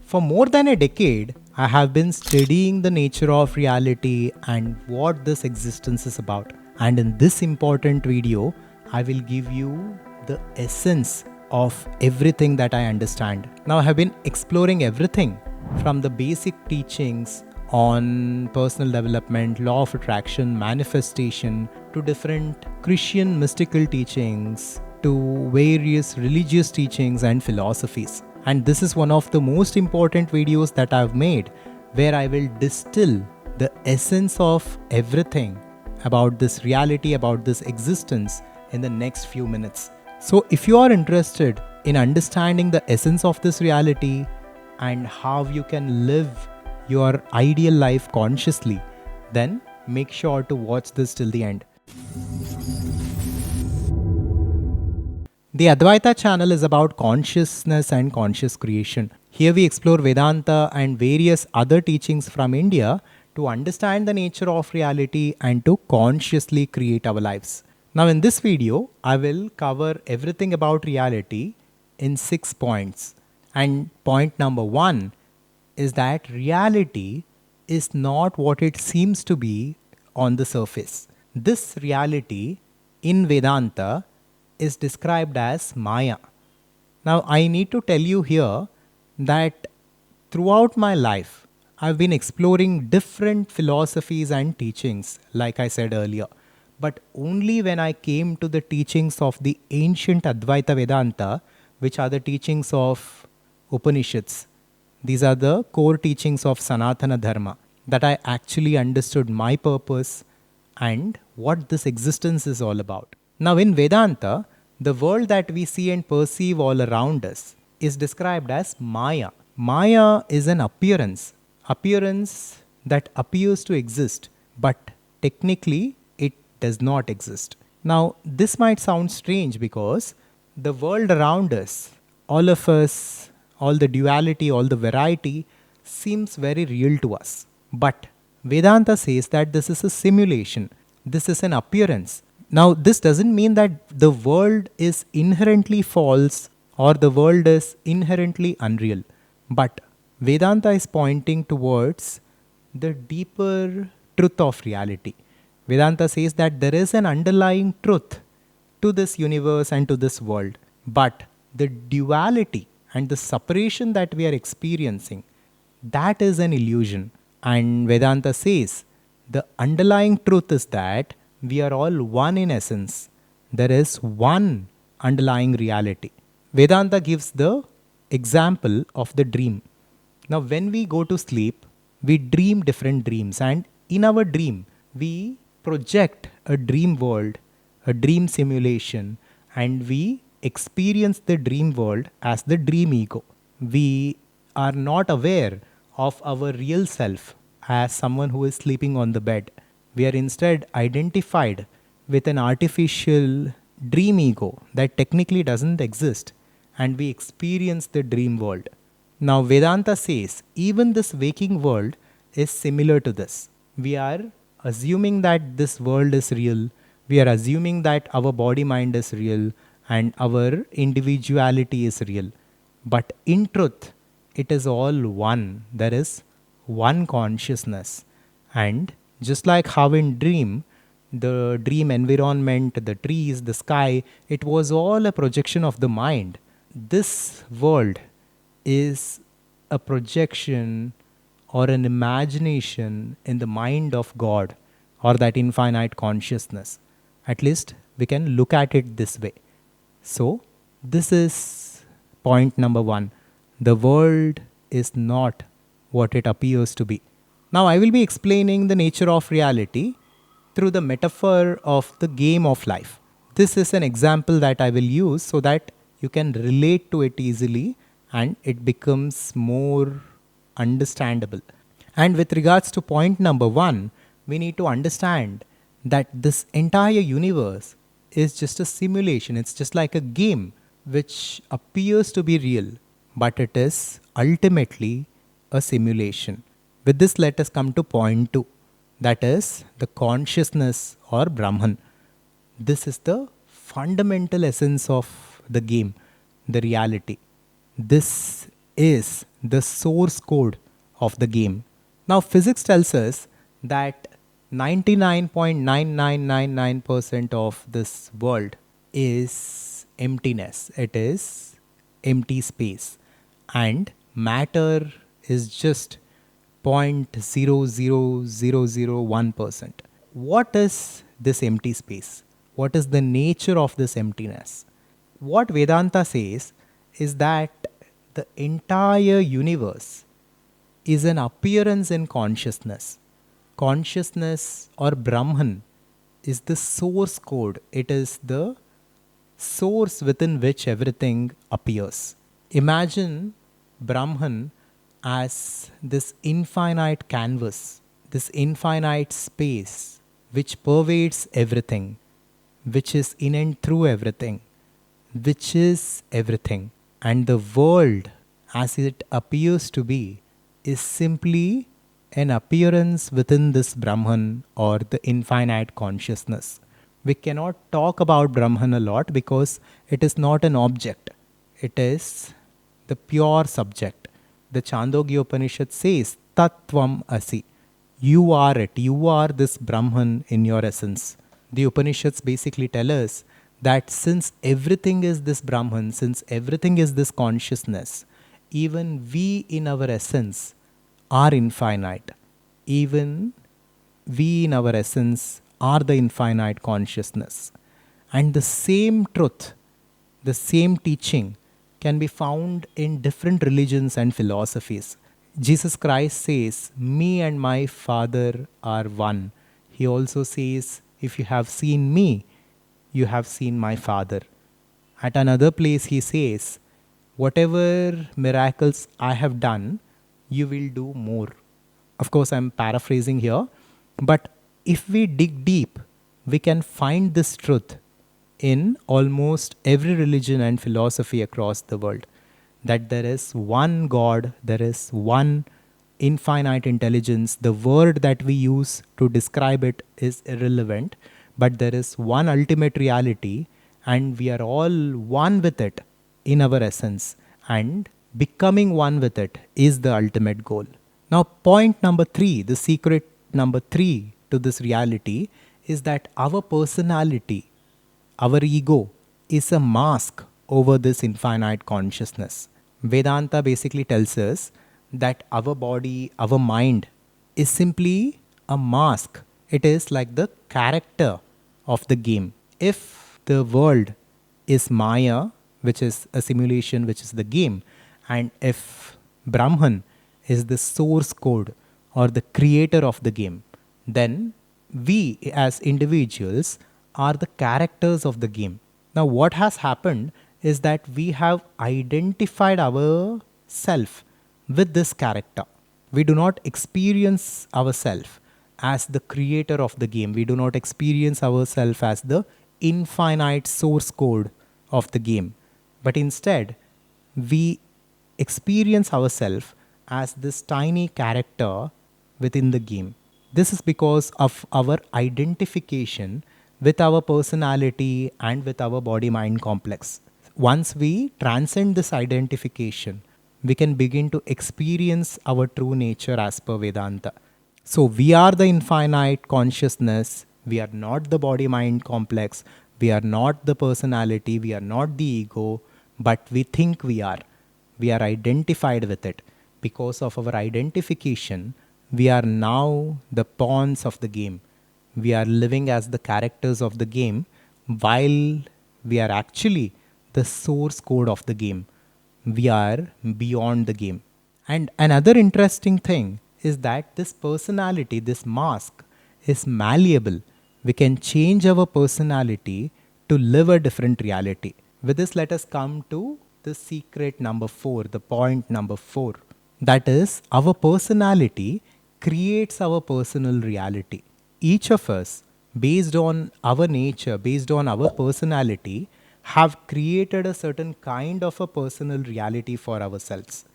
For more than a decade, I have been studying the nature of reality and what this existence is about. And in this important video, I will give you the essence of everything that I understand. Now, I have been exploring everything from the basic teachings on personal development, law of attraction, manifestation, to different Christian mystical teachings, to various religious teachings and philosophies. And this is one of the most important videos that I've made, where I will distill the essence of everything about this reality, about this existence in the next few minutes. So if you are interested in understanding the essence of this reality and how you can live your ideal life consciously, then make sure to watch this till the end. The Adhvaitha channel is about consciousness and conscious creation. Here we explore Vedanta and various other teachings from India to understand the nature of reality and to consciously create our lives. Now in this video, I will cover everything about reality in 6 points. And point number 1 is that reality is not what it seems to be on the surface. This reality in Vedanta is described as Maya. Now, I need to tell you here that throughout my life, I've been exploring different philosophies and teachings, like I said earlier. But only when I came to the teachings of the ancient Advaita Vedanta, which are the teachings of Upanishads, these are the core teachings of Sanatana Dharma, that I actually understood my purpose and what this existence is all about. Now in Vedanta, the world that we see and perceive all around us is described as Maya. Maya is an appearance that appears to exist, but technically it does not exist. Now this might sound strange because the world around us, all of us, all the duality, all the variety seems very real to us. But Vedanta says that this is a simulation. This is an appearance. Now, this doesn't mean that the world is inherently false or the world is inherently unreal. But Vedanta is pointing towards the deeper truth of reality. Vedanta says that there is an underlying truth to this universe and to this world. But the duality and the separation that we are experiencing, that is an illusion. And Vedanta says the underlying truth is that we are all one in essence. There is one underlying reality. Vedanta gives the example of the dream. Now, when we go to sleep, we dream different dreams, and in our dream, we project a dream world, a dream simulation, and we experience the dream world as the dream ego. We are not aware of our real self as someone who is sleeping on the bed. We are instead identified with an artificial dream ego that technically doesn't exist, and we experience the dream world. Now, Vedanta says even this waking world is similar to this. We are assuming that this world is real, we are assuming that our body mind is real, and our individuality is real. But in truth, it is all one. There is one consciousness. And just like how in dream, the dream environment, the trees, the sky, it was all a projection of the mind. This world is a projection or an imagination in the mind of God or that infinite consciousness. At least we can look at it this way. So, this is point number 1. The world is not what it appears to be. Now, I will be explaining the nature of reality through the metaphor of the game of life. This is an example that I will use so that you can relate to it easily and it becomes more understandable. And with regards to point number 1, we need to understand that this entire universe is just a simulation. It's just like a game which appears to be real, but it is ultimately a simulation. With this, let us come to point 2, that is the consciousness or Brahman. This is the fundamental essence of the game, the reality. This is the source code of the game. Now, physics tells us that 99.9999% of this world is emptiness. It is empty space. And matter is just 0.00001%. What is this empty space? What is the nature of this emptiness? What Vedanta says is that the entire universe is an appearance in consciousness. Consciousness or Brahman is the source code, it is the source within which everything appears. Imagine Brahman as this infinite canvas, this infinite space which pervades everything, which is in and through everything, which is everything. And the world as it appears to be is simply an appearance within this Brahman or the infinite consciousness. We cannot talk about Brahman a lot because it is not an object, it is the pure subject. The Chandogya Upanishad says, Tattvam Asi. You are it, you are this Brahman in your essence. The Upanishads basically tell us that since everything is this Brahman, since everything is this consciousness, even we in our essence are infinite. Even we in our essence are the infinite consciousness. And the same truth, the same teaching can be found in different religions and philosophies. Jesus Christ says, me and my Father are one. He also says, if you have seen me, you have seen my Father. At another place he says, whatever miracles I have done, you will do more. Of course, I'm paraphrasing here, but if we dig deep, we can find this truth in almost every religion and philosophy across the world, that there is one God, there is one infinite intelligence. The word that we use to describe it is irrelevant, but there is one ultimate reality, and we are all one with it in our essence, and becoming one with it is the ultimate goal. Now, point number 3, the secret number 3 to this reality is that our personality, our ego, is a mask over this infinite consciousness. Vedanta basically tells us that our body, our mind is simply a mask. It is like the character of the game. If the world is Maya, which is a simulation, which is the game, and if Brahman is the source code or the creator of the game, then we as individuals are the characters of the game. Now, what has happened is that we have identified ourself with this character. We do not experience ourselves as the creator of the game. We do not experience ourselves as the infinite source code of the game. But instead, we experience ourselves as this tiny character within the game. This is because of our identification with our personality and with our body-mind complex. Once we transcend this identification, we can begin to experience our true nature as per Vedanta. So we are the infinite consciousness, we are not the body-mind complex, we are not the personality, we are not the ego, but we think we are. We are identified with it. Because of our identification, we are now the pawns of the game. We are living as the characters of the game while we are actually the source code of the game. We are beyond the game. And another interesting thing is that this personality, this mask, is malleable. We can change our personality to live a different reality. With this, let us come to the secret number 4, the point number 4. That is, our personality creates our personal reality. Each of us, based on our nature, based on our personality, have created a certain kind of a personal reality for ourselves.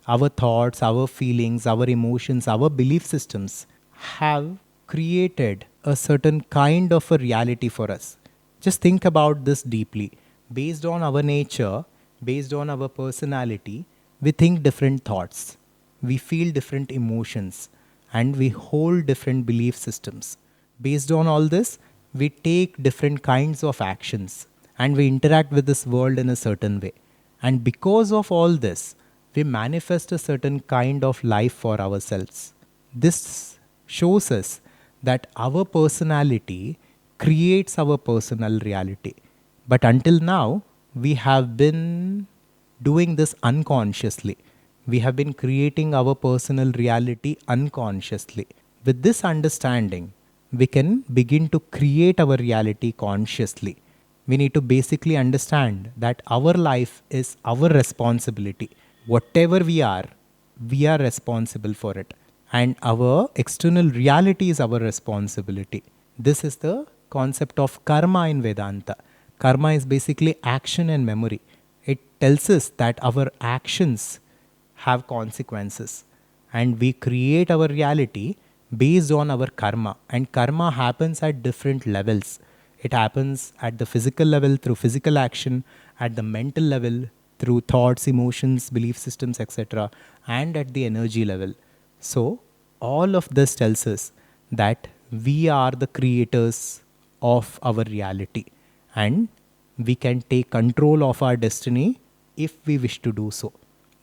Our thoughts, our feelings, our emotions, our belief systems have created a certain kind of a reality for us. Just think about this deeply. Based on our nature, based on our personality, We think different thoughts, we feel different emotions, and we hold different belief systems. Based on all this, we take different kinds of actions and we interact with this world in a certain way. And because of all this, we manifest a certain kind of life for ourselves. This shows us that our personality creates our personal reality. But until now, we have been doing this unconsciously. We have been creating our personal reality unconsciously. With this understanding, we can begin to create our reality consciously. We need to basically understand that our life is our responsibility. Whatever we are responsible for it. And our external reality is our responsibility. This is the concept of karma in Vedanta. Karma is basically action and memory. It tells us that our actions have consequences and we create our reality based on our karma, and karma happens at different levels. It happens at the physical level through physical action, at the mental level through thoughts, emotions, belief systems, etc., and at the energy level. So all of this tells us that we are the creators of our reality, and we can take control of our destiny if we wish to do so.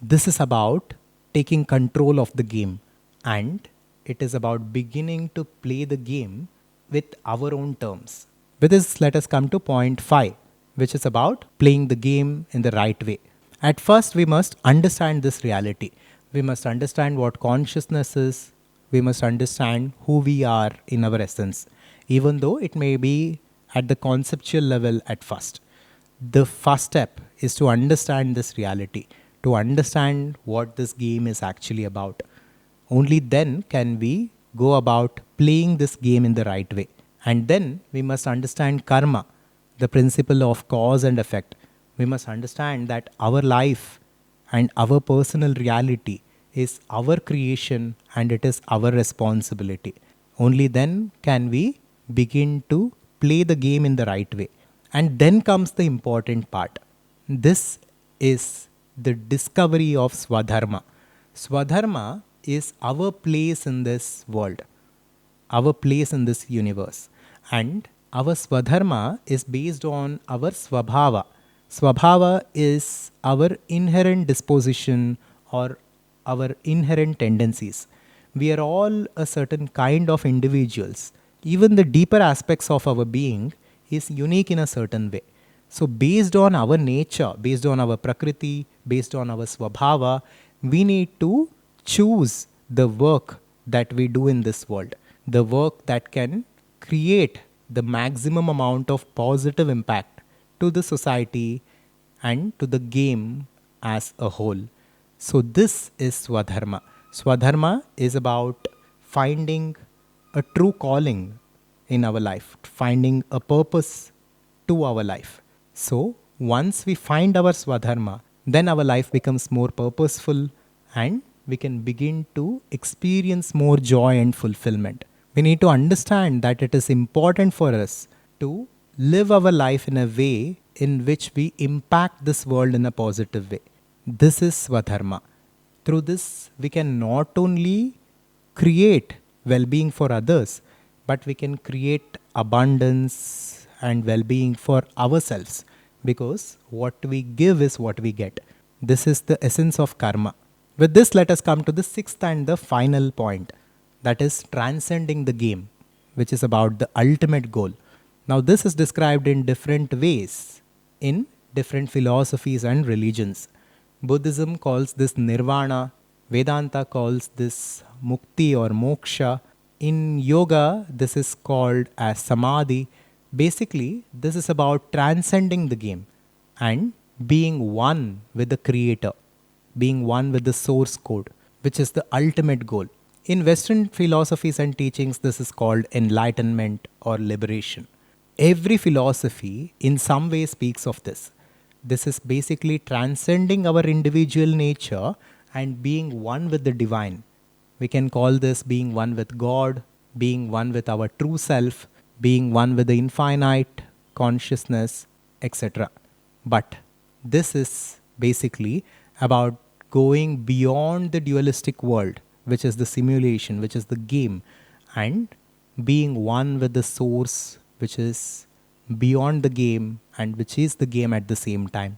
This is about taking control of the game, and it is about beginning to play the game with our own terms. With this, let us come to point 5, which is about playing the game in the right way. At first, we must understand this reality. We must understand what consciousness is. We must understand who we are in our essence, even though it may be at the conceptual level at first. The first step is to understand this reality, to understand what this game is actually about. Only then can we go about playing this game in the right way. And then we must understand karma, the principle of cause and effect. We must understand that our life and our personal reality is our creation and it is our responsibility. Only then can we begin to play the game in the right way. And then comes the important part. This is the discovery of Swadharma. Swadharma is our place in this world, our place in this universe. And our Swadharma is based on our Swabhava. Swabhava is our inherent disposition or our inherent tendencies. We are all a certain kind of individuals. Even the deeper aspects of our being is unique in a certain way. So, based on our nature, based on our prakriti, based on our swabhava, we need to choose the work that we do in this world, the work that can create the maximum amount of positive impact to the society and to the game as a whole. So, this is Swadharma. Swadharma is about finding a true calling in our life, finding a purpose to our life. So, once we find our Swadharma, then our life becomes more purposeful and we can begin to experience more joy and fulfillment. We need to understand that it is important for us to live our life in a way in which we impact this world in a positive way. This is Swadharma. Through this, we can not only create well being for others, but we can create abundance and well being for ourselves, because what we give is what we get. This is the essence of karma. With this, let us come to the sixth and the final point, that is transcending the game, which is about the ultimate goal. Now, this is described in different ways in different philosophies and religions. Buddhism calls this nirvana, Vedanta calls this mukti or moksha. In yoga, this is called as samadhi. Basically, this is about transcending the game and being one with the creator, being one with the source code, which is the ultimate goal. In Western philosophies and teachings, this is called enlightenment or liberation. Every philosophy in some way speaks of this. This is basically transcending our individual nature and being one with the divine. We can call this being one with God, being one with our true self, being one with the infinite consciousness, etc. But this is basically about going beyond the dualistic world, which is the simulation, which is the game, and being one with the source, which is beyond the game and which is the game at the same time.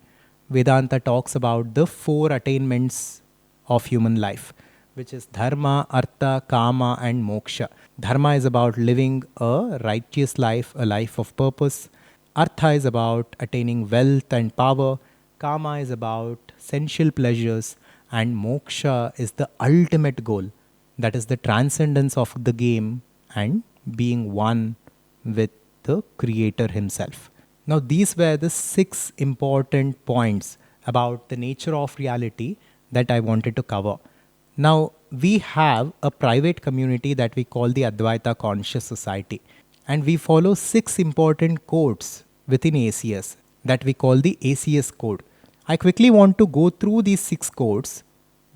Vedanta talks about the four attainments of human life, which is dharma, artha, kama, and moksha. Dharma is about living a righteous life, a life of purpose. Artha is about attaining wealth and power. Kama is about sensual pleasures. And moksha is the ultimate goal. That is the transcendence of the game and being one with the creator himself. Now, these were the 6 important points about the nature of reality that I wanted to cover. Now, we have a private community that we call the Adhvaitha Conscious Society, and we follow 6 important codes within ACS that we call the ACS Code. I quickly want to go through these 6 codes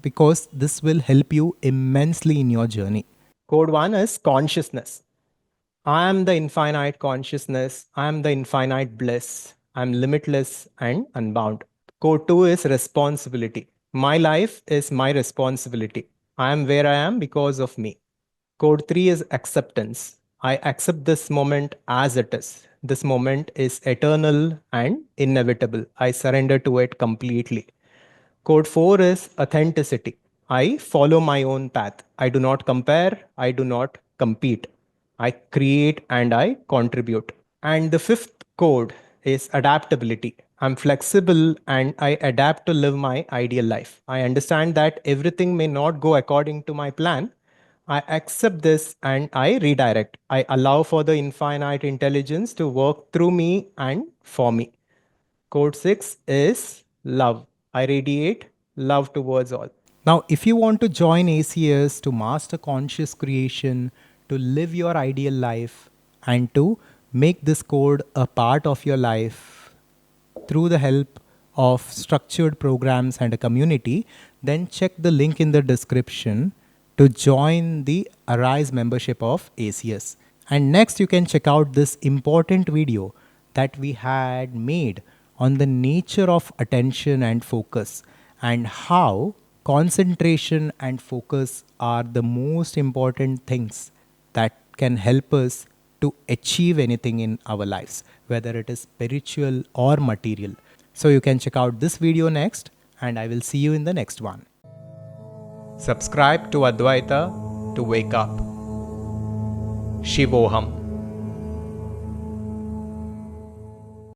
because this will help you immensely in your journey. Code 1 is consciousness. I am the infinite consciousness. I am the infinite bliss. I am limitless and unbound. Code 2 is responsibility. My life is my responsibility. I am where I am because of me. Code 3 is acceptance. I accept this moment as it is. This moment is eternal and inevitable. I surrender to it completely. Code 4 is authenticity. I follow my own path. I do not compare. I do not compete. I create and I contribute. And the fifth code is adaptability. I'm flexible and I adapt to live my ideal life. I understand that everything may not go according to my plan. I accept this and I redirect. I allow for the infinite intelligence to work through me and for me. Code 6 is love. I radiate love towards all. Now, if you want to join ACS to master conscious creation, to live your ideal life, and to make this code a part of your life through the help of structured programs and a community, then check the link in the description to join the Arise membership of ACS. And next, you can check out this important video that we had made on the nature of attention and focus, and how concentration and focus are the most important things that can help us to achieve anything in our lives, whether it is spiritual or material. So you can check out this video next, and I will see you in the next one. Subscribe to Adhvaitha to wake up. Shivoham.